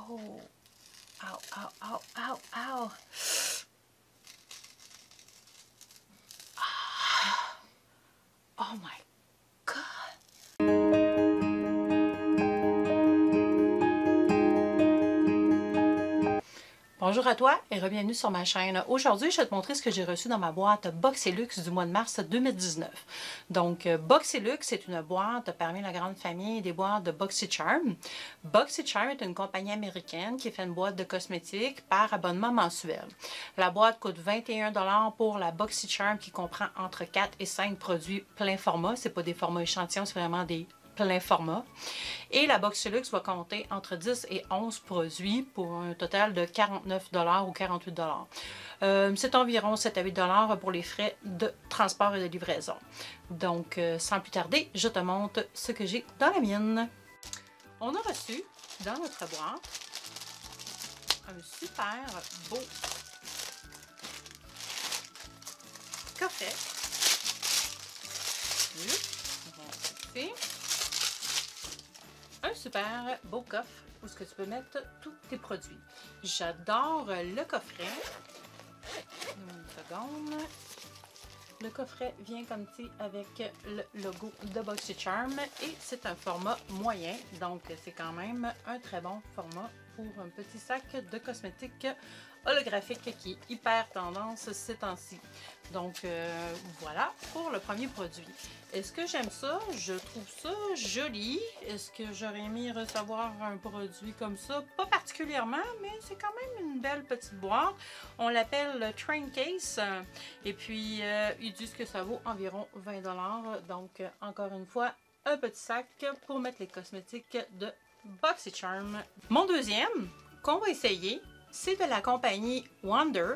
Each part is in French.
Oh! Ow, ow, ow, ow, ow! Oh my God! Bonjour à toi et bienvenue sur ma chaîne. Aujourd'hui, je vais te montrer ce que j'ai reçu dans ma boîte Boxylux du mois de mars 2019. Donc, Boxylux, c'est une boîte parmi la grande famille des boîtes de BoxyCharm. BoxyCharm est une compagnie américaine qui fait une boîte de cosmétiques par abonnement mensuel. La boîte coûte 21 $ pour la BoxyCharm qui comprend entre 4 et 5 produits plein format. Ce n'est pas des formats échantillons, c'est vraiment des plein format. Et la Boxylux va compter entre 10 et 11 produits pour un total de 49 $ ou 48 $. C'est environ 7 à 8 $ pour les frais de transport et de livraison. Donc, sans plus tarder, je te montre ce que j'ai dans la mienne. On a reçu dans notre boîte un super beau coffret. Ici. Un super beau coffre où tu peux mettre tous tes produits. J'adore le coffret. Une seconde. Le coffret vient comme ci avec le logo de BoxyCharm et c'est un format moyen, donc c'est quand même un très bon format pour un petit sac de cosmétiques holographique qui est hyper tendance ces temps-ci. Donc voilà pour le premier produit. Est-ce que j'aime ça? Je trouve ça joli. Est-ce que j'aurais aimé recevoir un produit comme ça? Pas particulièrement, mais c'est quand même une belle petite boîte. On l'appelle le Train Case. Et puis, ils disent que ça vaut environ 20 $. Donc, encore une fois, un petit sac pour mettre les cosmétiques de BoxyCharm. Mon deuxième, qu'on va essayer, c'est de la compagnie Wonder.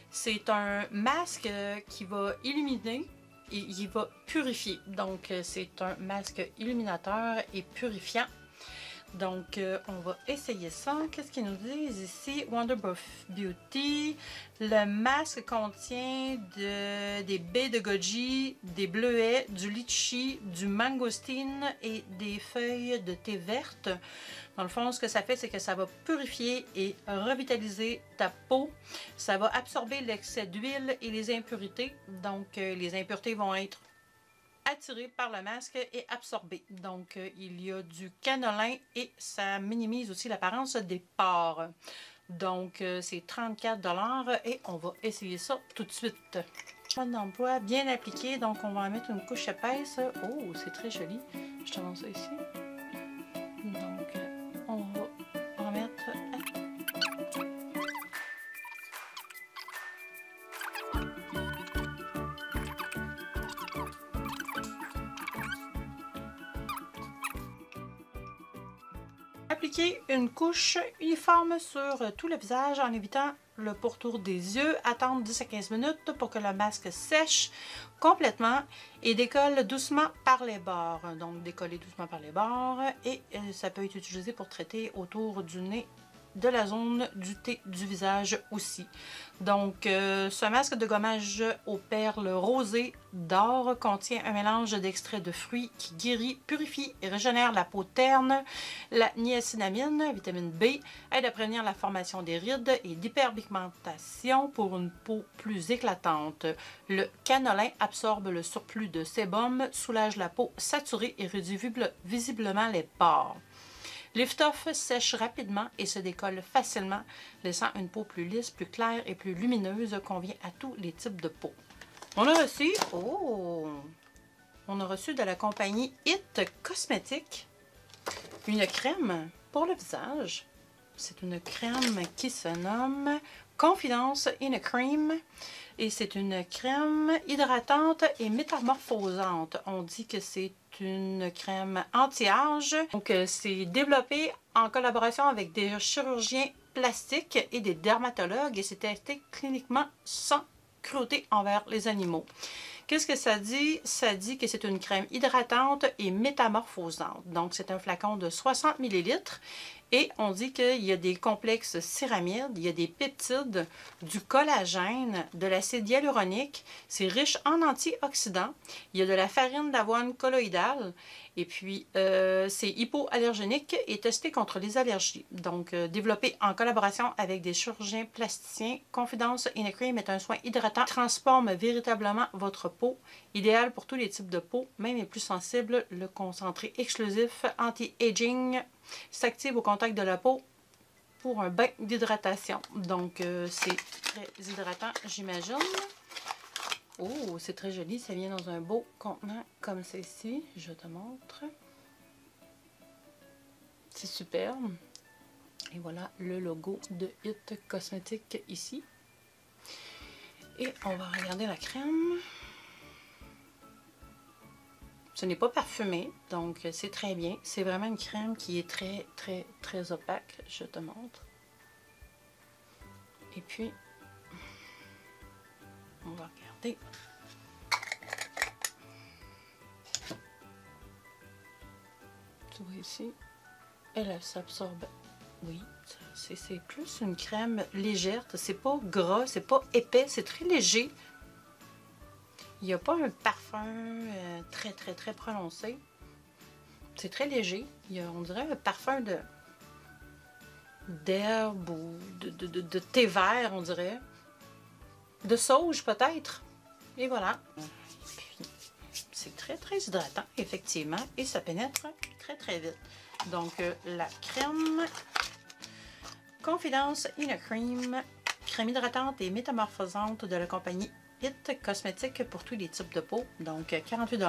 C'est un masque qui va illuminer et il va purifier. Donc, c'est un masque illuminateur et purifiant. Donc, on va essayer ça. Qu'est-ce qu'ils nous disent ici? Wonder Beauty. Le masque contient des baies de goji, des bleuets, du litchi, du mangosteen et des feuilles de thé verte. Dans le fond, ce que ça fait, c'est que ça va purifier et revitaliser ta peau. Ça va absorber l'excès d'huile et les impuretés. Donc, les impuretés vont être attiré par le masque et absorbé. Donc, il y a du cannelin et ça minimise aussi l'apparence des pores. Donc, c'est 34 $ et on va essayer ça tout de suite. Mode d'emploi bien appliqué, donc on va en mettre une couche épaisse. Oh, c'est très joli. Je te montre ça ici. Donc, on va en mettre... Appliquer une couche uniforme sur tout le visage en évitant le pourtour des yeux. Attendre 10 à 15 minutes pour que le masque sèche complètement et décolle doucement par les bords. Donc décoller doucement par les bords et ça peut être utilisé pour traiter autour du nez, de la zone du thé du visage aussi. Donc, ce masque de gommage aux perles rosées d'or contient un mélange d'extraits de fruits qui guérit, purifie et régénère la peau terne. La niacinamide, vitamine B, aide à prévenir la formation des rides et d'hyperpigmentation pour une peau plus éclatante. Le cannelin absorbe le surplus de sébum, soulage la peau saturée et réduit visiblement les pores. Lift-Off sèche rapidement et se décolle facilement, laissant une peau plus lisse, plus claire et plus lumineuse, convient à tous les types de peau. On a reçu, on a reçu de la compagnie It Cosmetics une crème pour le visage. C'est une crème qui se nomme Confidence in a Cream et c'est une crème hydratante et métamorphosante. On dit que c'est une crème anti-âge. Donc, c'est développé en collaboration avec des chirurgiens plastiques et des dermatologues et c'est testé cliniquement sans cruauté envers les animaux. Qu'est-ce que ça dit? Ça dit que c'est une crème hydratante et métamorphosante. Donc, c'est un flacon de 60 ml Et on dit qu'il y a des complexes céramides, il y a des peptides, du collagène, de l'acide hyaluronique. C'est riche en antioxydants. Il y a de la farine d'avoine colloïdale. Et puis, c'est hypoallergénique et testé contre les allergies. Donc, développé en collaboration avec des chirurgiens plasticiens. Confidence In A Cream est un soin hydratant qui transforme véritablement votre peau. Idéal pour tous les types de peau, même les plus sensibles. Le concentré exclusif anti-aging s'active au contact de la peau pour un bain d'hydratation. Donc, c'est très hydratant, j'imagine. Oh, c'est très joli. Ça vient dans un beau contenant comme ceci. Je te montre. C'est superbe. Et voilà le logo de It Cosmetics ici. Et on va regarder la crème. Ce n'est pas parfumé, donc c'est très bien. C'est vraiment une crème qui est très, très, très opaque. Je te montre. Et puis, on va regarder. Tu vois ici, elle s'absorbe. Oui, c'est plus une crème légère. C'est pas gras, c'est pas épais, c'est très léger. Il n'y a pas un parfum très, très, très prononcé. C'est très léger. Il y a, on dirait, un parfum d'herbe ou de thé vert, on dirait. De sauge, peut-être. Et voilà. C'est très, très hydratant, effectivement. Et ça pénètre très, très vite. Donc, la crème Confidence In A Cream. Crème hydratante et métamorphosante de la compagnie It Cosmetics pour tous les types de peau. Donc, 48 $.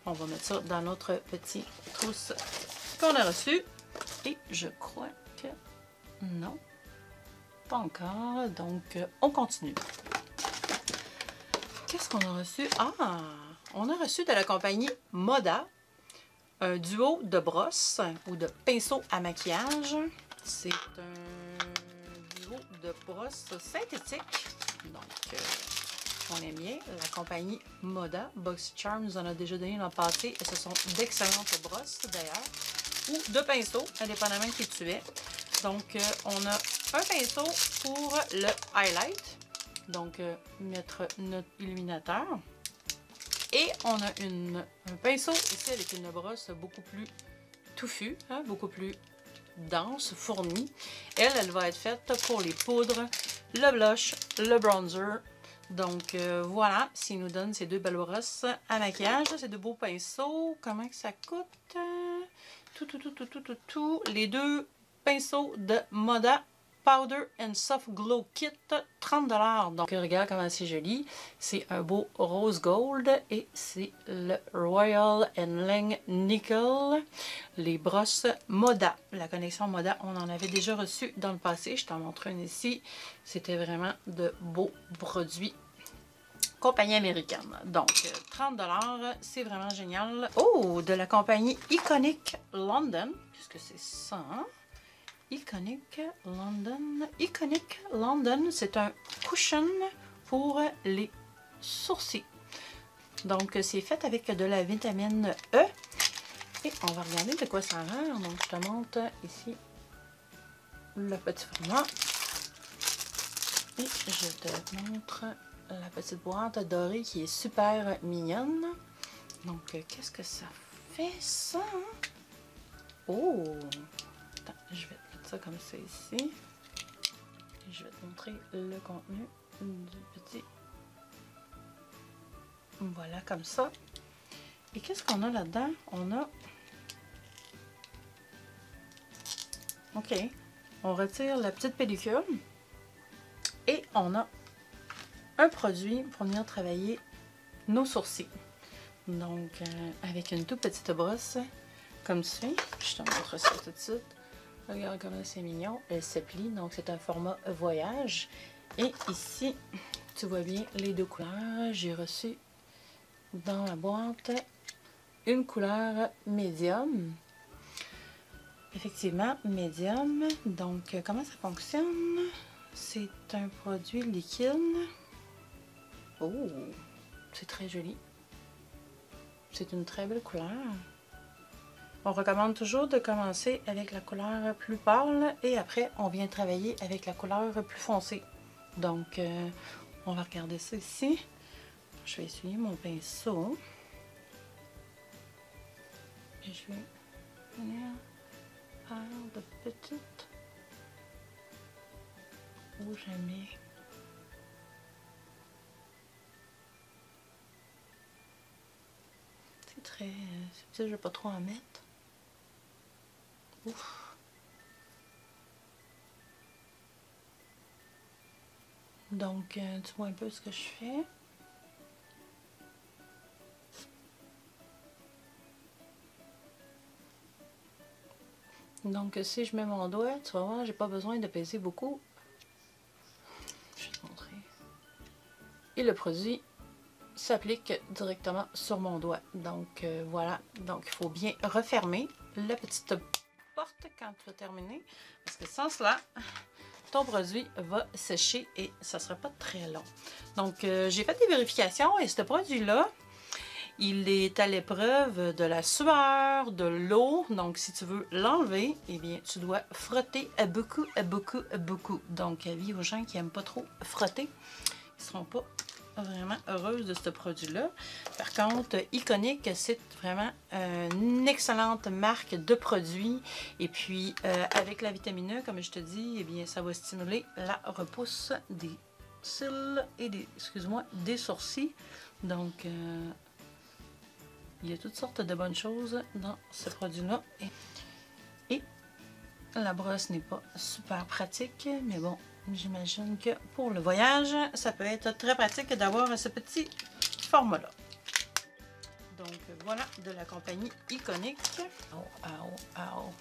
On va mettre ça dans notre petit trousse qu'on a reçu. Et je crois que non, pas encore. Donc, on continue. Qu'est-ce qu'on a reçu? Ah, on a reçu de la compagnie Moda un duo de brosses ou de pinceaux à maquillage. C'est un duo de brosses synthétiques. Donc, on aime bien. La compagnie Moda. BoxyCharm nous en a déjà donné l'an passé. Et ce sont d'excellentes brosses d'ailleurs. Ou de pinceaux, indépendamment qui tu es. Donc, on a un pinceau pour le highlight. Donc, mettre notre illuminateur. Et on a un pinceau ici avec une brosse beaucoup plus touffue, hein, beaucoup plus dense, fournie. Elle va être faite pour les poudres, le blush, le bronzer. Donc, voilà, s'il nous donne ces deux belles brosses à maquillage, ces deux beaux pinceaux. Comment que ça coûte? Les deux pinceaux de Moda Powder and Soft Glow Kit, 30 $. Donc, regarde comment c'est joli. C'est un beau rose gold et c'est le Royal Lang Nickel. Les brosses Moda. La connexion Moda, on en avait déjà reçu dans le passé. Je t'en montre une ici. C'était vraiment de beaux produits. Compagnie américaine. Donc, 30 $, c'est vraiment génial. Oh, de la compagnie Iconic London. Qu'est-ce que c'est ça, hein? Iconic London. Iconic London, c'est un cushion pour les sourcils. Donc, c'est fait avec de la vitamine E. Et on va regarder de quoi ça a l'air. Donc, je te montre ici le petit format. Et je te montre la petite boîte dorée qui est super mignonne. Donc, qu'est-ce que ça fait, ça? Oh! Attends, je vais te mettre ça comme ça ici. Et je vais te montrer le contenu du petit. Voilà, comme ça. Et qu'est-ce qu'on a là-dedans? On a... OK. On retire la petite pellicule. Et on a un produit pour venir travailler nos sourcils. Donc, avec une toute petite brosse, comme suit. Je te montre ça tout de suite. Regarde comment c'est mignon. Elle se plie, donc c'est un format voyage. Et ici, tu vois bien les deux couleurs. J'ai reçu dans la boîte une couleur médium. Effectivement, médium. Donc, comment ça fonctionne? C'est un produit liquide. Oh, c'est très joli. C'est une très belle couleur. On recommande toujours de commencer avec la couleur plus pâle et après on vient travailler avec la couleur plus foncée. Donc on va regarder ça ici. Je vais essuyer mon pinceau. Et je vais venir faire de petites où j'ai mis. C'est très subtil, je ne vais pas trop en mettre. Ouf. Donc, tu vois un peu ce que je fais. Donc, si je mets mon doigt, tu vas voir, j'ai pas besoin de peser beaucoup. Je vais te montrer. Et le produit s'applique directement sur mon doigt. Donc, voilà. Donc, il faut bien refermer la petite porte quand tu vas terminer. Parce que sans cela, ton produit va sécher et ça ne sera pas très long. Donc, j'ai fait des vérifications et ce produit-là, il est à l'épreuve de la sueur, de l'eau. Donc, si tu veux l'enlever, eh bien, tu dois frotter à beaucoup, à beaucoup, à beaucoup. Donc, avis aux gens qui n'aiment pas trop frotter, ils ne seront pas vraiment heureuses de ce produit-là. Par contre, Iconic, c'est vraiment une excellente marque de produits. Et puis, avec la vitamine E, comme je te dis, eh bien, ça va stimuler la repousse des cils et des, excuse-moi, des sourcils. Donc, il y a toutes sortes de bonnes choses dans ce produit-là. Et la brosse n'est pas super pratique, mais bon, j'imagine que pour le voyage, ça peut être très pratique d'avoir ce petit format-là. Donc voilà, de la compagnie Iconic. Oh, oh, oh.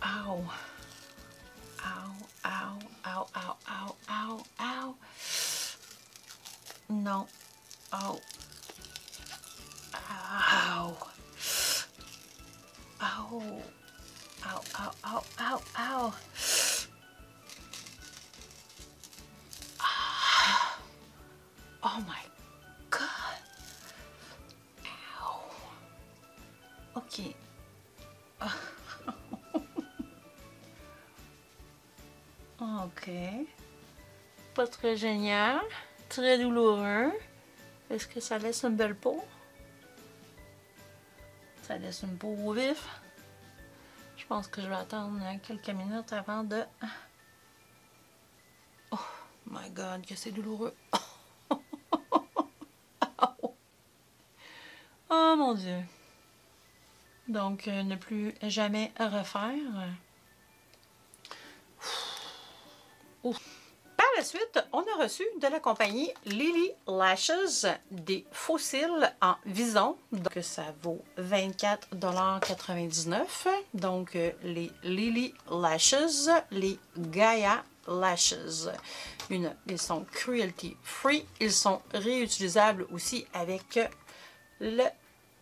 Ow. Ow, ow, ow, ow, ow, ow, ow. Non. Oh. Ow. Ow. Ow, ow, ow, ow, ow. Oh my God. Ow. OK. OK. Pas très génial. Très douloureux. Est-ce que ça laisse une belle peau? Ça laisse une peau au vif. Je pense que je vais attendre quelques minutes avant de... Oh my God, que c'est douloureux. Oh mon Dieu. Donc, ne plus jamais refaire. Ouf. Par la suite, on a reçu de la compagnie Lily Lashes des faux cils en vison. Donc, ça vaut 24,99 $. Donc, les Lily Lashes, les Gaia Lashes. Ils sont cruelty free. Ils sont réutilisables aussi avec le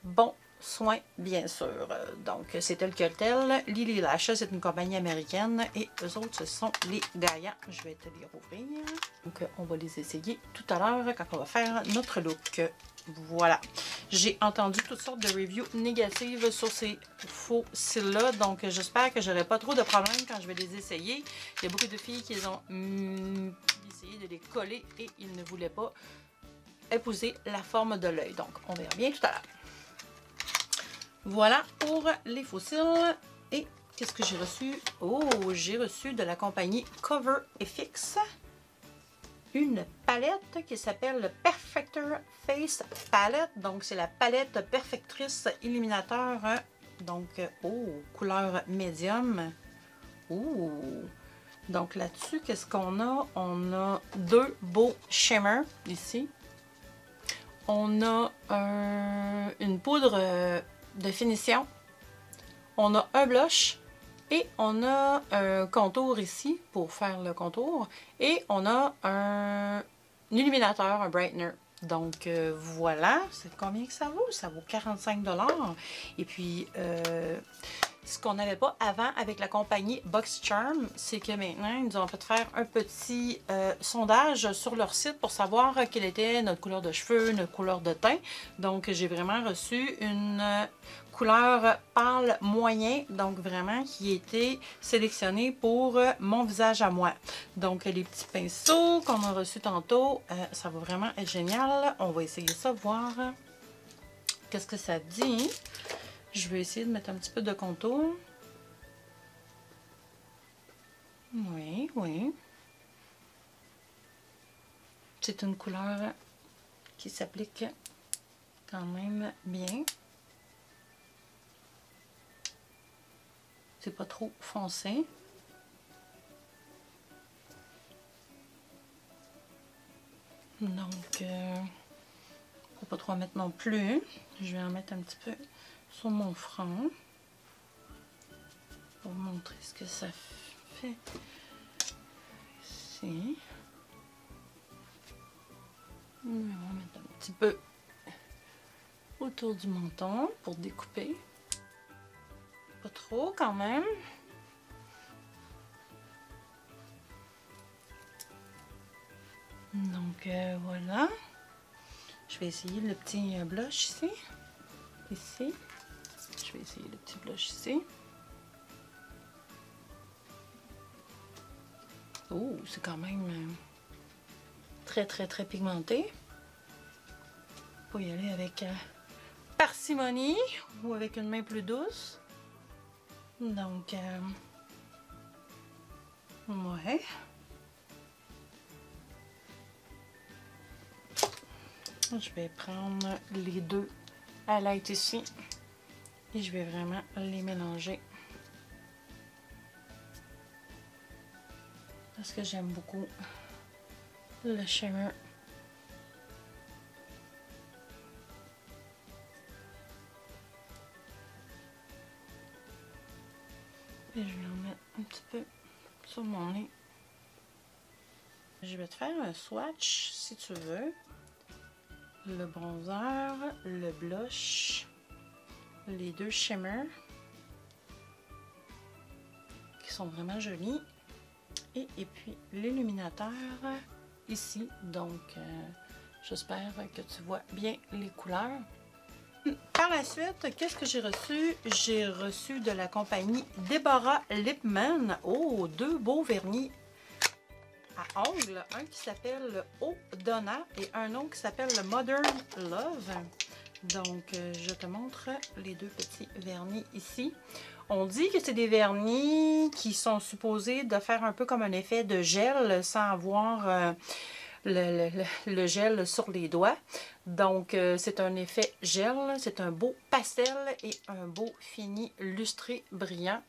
bon soin, bien sûr. Donc, c'est tel que tel. Lily Lashes, c'est une compagnie américaine et eux autres, ce sont les Gaia. Je vais te les rouvrir. Donc, on va les essayer tout à l'heure quand on va faire notre look. Voilà. J'ai entendu toutes sortes de reviews négatives sur ces faux cils-là. Donc, j'espère que j'aurai pas trop de problèmes quand je vais les essayer. Il y a beaucoup de filles qui ont essayé de les coller et ils ne voulaient pas épouser la forme de l'œil. Donc, on verra bien tout à l'heure. Voilà pour les faux cils. Et qu'est-ce que j'ai reçu? Oh, j'ai reçu de la compagnie Cover FX une palette qui s'appelle le Perfector Face Palette. Donc, c'est la palette perfectrice illuminateur. Donc, oh, couleur médium. Oh. Donc, là-dessus, qu'est-ce qu'on a? On a deux beaux shimmers ici. On a une poudre de finition. On a un blush et on a un contour ici pour faire le contour. Et on a un illuminateur, un brightener. Donc voilà, c'est combien que ça vaut? Ça vaut 45 $. Et puis Ce qu'on n'avait pas avant avec la compagnie Boxcharm, c'est que maintenant, ils nous ont fait faire un petit sondage sur leur site pour savoir quelle était notre couleur de cheveux, notre couleur de teint. Donc, j'ai vraiment reçu une couleur pâle moyen, donc vraiment qui a été sélectionnée pour mon visage à moi. Donc, les petits pinceaux qu'on a reçus tantôt, ça va vraiment être génial. On va essayer ça, voir qu'est-ce que ça dit. Je vais essayer de mettre un petit peu de contour. Oui, oui. C'est une couleur qui s'applique quand même bien. C'est pas trop foncé. Donc, faut pas trop en mettre non plus. Je vais en mettre un petit peu sur mon front pour vous montrer ce que ça fait ici. On va mettre un petit peu autour du menton pour découper. Pas trop quand même. Donc voilà. Je vais essayer le petit blush ici. Ici. Je vais essayer le petit blush ici. Oh, c'est quand même très pigmenté. Faut y aller avec parcimonie ou avec une main plus douce. Donc, ouais. Je vais prendre les deux highlights ici et je vais vraiment les mélanger. Parce que j'aime beaucoup le shimmer. Et je vais en mettre un petit peu sur mon nez. Je vais te faire un swatch si tu veux. Le bronzer, le blush, les deux shimmers qui sont vraiment jolis. Et puis l'illuminateur ici. Donc, j'espère que tu vois bien les couleurs. Par la suite, qu'est-ce que j'ai reçu? J'ai reçu de la compagnie Deborah Lippmann. Oh, deux beaux vernis à ongles. Un qui s'appelle le Eau Donna et un autre qui s'appelle le Modern Love. Donc, je te montre les deux petits vernis ici. On dit que c'est des vernis qui sont supposés de faire un peu comme un effet de gel sans avoir le gel sur les doigts. Donc, c'est un effet gel, c'est un beau pastel et un beau fini lustré brillant.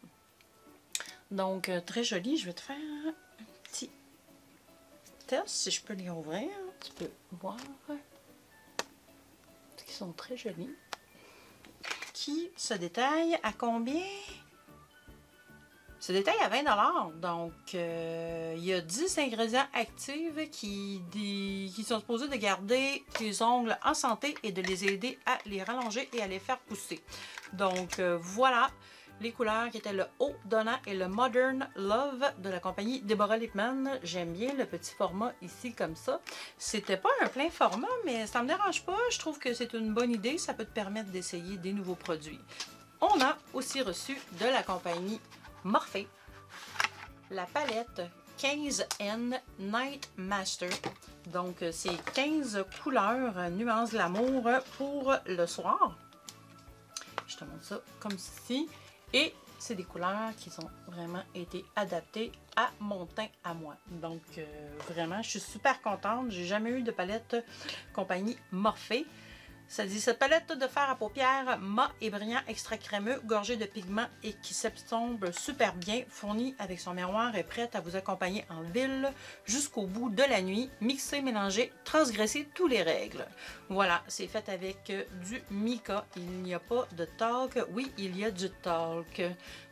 Donc, très joli. Je vais te faire un petit test, si je peux les ouvrir. Tu peux voir. Ils sont très jolis. Qui se détaille à combien? Se détaille à 20 $. Donc, il y a 10 ingrédients actifs qui sont supposés de garder tes ongles en santé et de les aider à les rallonger et à les faire pousser. Donc, voilà les couleurs qui étaient le Eau Donna et le Modern Love de la compagnie Deborah Lippmann. J'aime bien le petit format ici comme ça. C'était pas un plein format, mais ça me dérange pas. Je trouve que c'est une bonne idée. Ça peut te permettre d'essayer des nouveaux produits. On a aussi reçu de la compagnie Morphe la palette 15N Night Master. Donc, c'est 15 couleurs nuances de l'amour pour le soir. Je te montre ça comme ceci. Et c'est des couleurs qui ont vraiment été adaptées à mon teint à moi. Donc, vraiment, je suis super contente. J'ai jamais eu de palette compagnie Morphe. Ça dit, cette palette de fard à paupières mat et brillant extra crémeux, gorgé de pigments et qui s'estompe super bien, fournie avec son miroir, est prête à vous accompagner en ville jusqu'au bout de la nuit. Mixer, mélanger, transgresser toutes les règles. Voilà, c'est fait avec du mica. Il n'y a pas de talc. Oui, il y a du talc.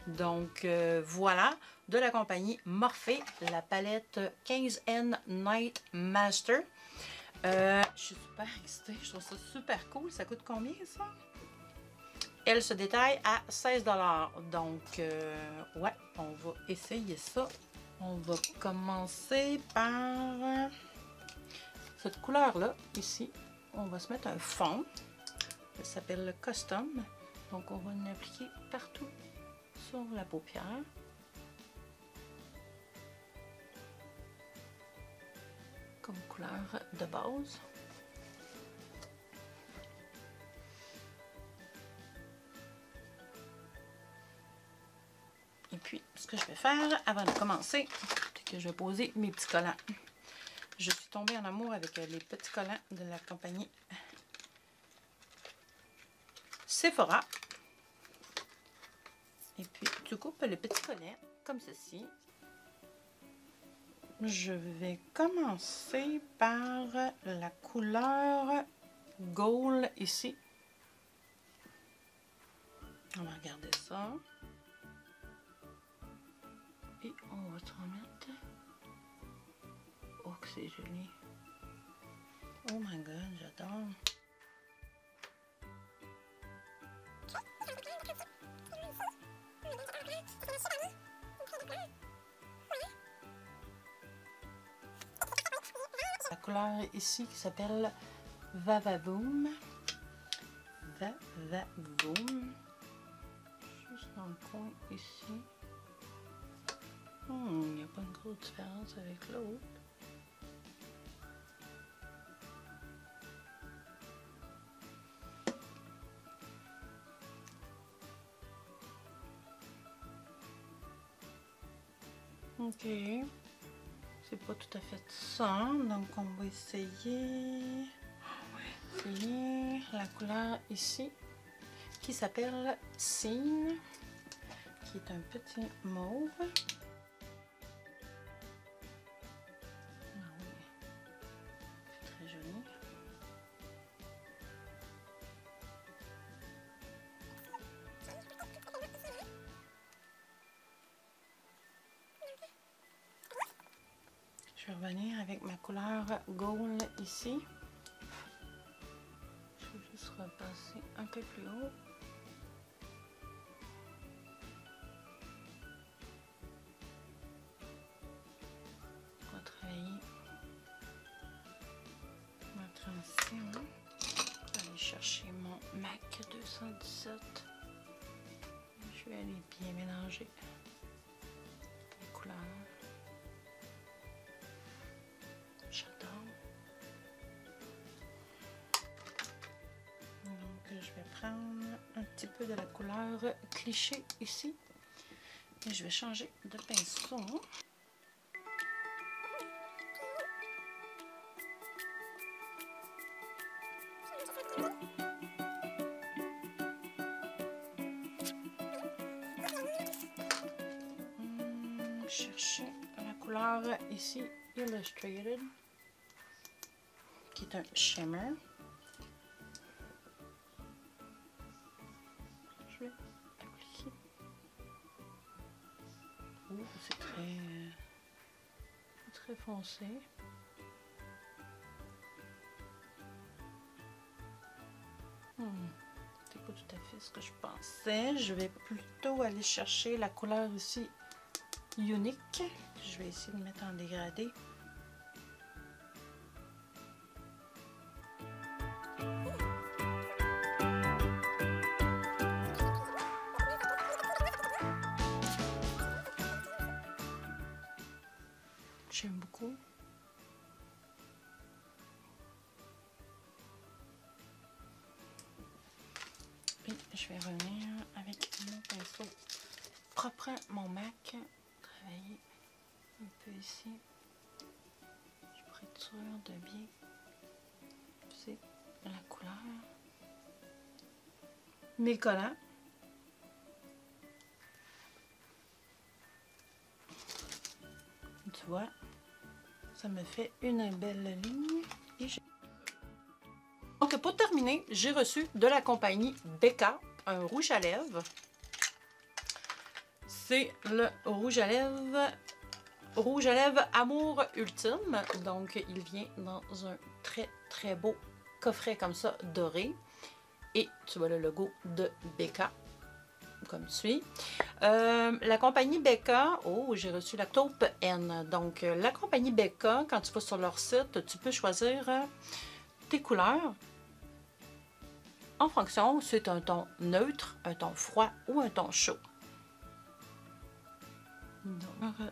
Donc, voilà, de la compagnie Morphe, la palette 15N Night Master. Je suis super excitée, je trouve ça super cool. Ça coûte combien ça? elle se détaille à 16 $. Donc, ouais, on va essayer ça. On va commencer par cette couleur-là, ici. On va se mettre un fond. Ça s'appelle le Custom. Donc, on va l'appliquer partout sur la paupière. Comme couleur de base. Et puis, ce que je vais faire avant de commencer, c'est que je vais poser mes petits collants. Je suis tombée en amour avec les petits collants de la compagnie Sephora. Et puis, tu coupes le petit collet comme ceci. Je vais commencer par la couleur Gold ici. On va regarder ça. Et on va se remettre. Oh, que c'est joli. Oh my god, j'adore. La couleur ici qui s'appelle Vavavoom. Vavavoom. Juste dans le coin ici. Il n'y a pas une grosse différence avec l'autre. Ok. C'est pas tout à fait ça. Donc on va essayer. Essayer la couleur ici qui s'appelle Scene, qui est un petit mauve. Je vais revenir avec ma couleur Gold ici. Je vais juste repasser un peu plus haut. On va travailler ma transition. Je vais aller chercher mon MAC 217. Je vais aller bien mélanger les couleurs. J'adore. Donc je vais prendre un petit peu de la couleur cliché ici et je vais changer de pinceau. Chercher la couleur ici Illustrated, qui est un shimmer. Je vais appliquer. Oh, c'est très foncé. C'est pas tout à fait ce que je pensais. Je vais plutôt aller chercher la couleur ici Unique. Je vais essayer de mettre en dégradé. J'aime beaucoup. Et je vais revenir avec mon pinceau propre, mon MAC. Travailler un peu ici. Je pourrais être sûre de bien pousser la couleur. Mes collants. Tu vois, ça me fait une belle ligne. Et donc pour terminer, j'ai reçu de la compagnie Becca un rouge à lèvres. C'est le rouge à lèvres Amour Ultime. Donc il vient dans un très beau coffret comme ça doré. et tu vois le logo de Becca, comme suit. La compagnie Becca, oh, j'ai reçu la taupe N. Donc, la compagnie Becca, quand tu vas sur leur site, tu peux choisir tes couleurs en fonction si c'est un ton neutre, un ton froid ou un ton chaud.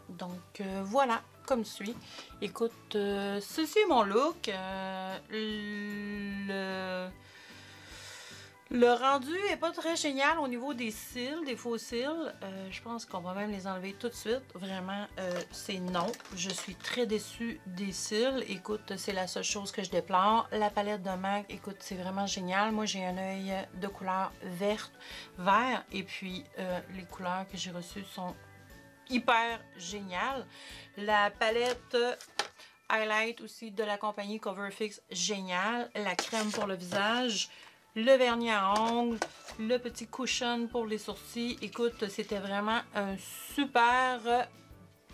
Donc voilà, comme suit. Écoute, ceci est mon look. Le rendu est pas très génial au niveau des cils, des faux cils. Je pense qu'on va même les enlever tout de suite. Vraiment, c'est non. Je suis très déçue des cils. Écoute, c'est la seule chose que je déplore. La palette de MAC, écoute, c'est vraiment génial. Moi, j'ai un œil de couleur verte, vert. Et puis, les couleurs que j'ai reçues sont hyper géniales. La palette highlight aussi de la compagnie Coverfix, génial. La crème pour le visage. Le vernis à ongles, le petit cushion pour les sourcils. Écoute, c'était vraiment un super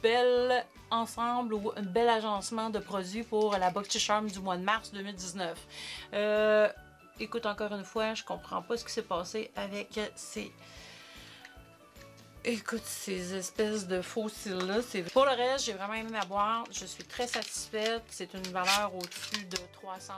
bel ensemble ou un bel agencement de produits pour la Boxy Charm du mois de mars 2019. Écoute, encore une fois, je comprends pas ce qui s'est passé avec ces... Écoute, ces espèces de faux cils-là, pour le reste, j'ai vraiment aimé ma boîte. Je suis très satisfaite. C'est une valeur au-dessus de 300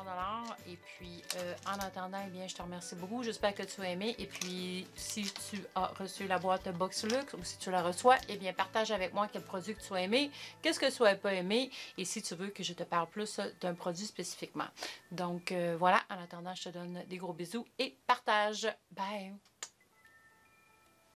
$. Et puis, en attendant, eh bien, je te remercie beaucoup. J'espère que tu as aimé. Et puis, si tu as reçu la boîte BoxyLuxe ou si tu la reçois, eh bien, partage avec moi quel produit que tu as aimé, qu'est-ce que tu n'as pas aimé et si tu veux que je te parle plus d'un produit spécifiquement. Donc, voilà. En attendant, je te donne des gros bisous et partage. Bye!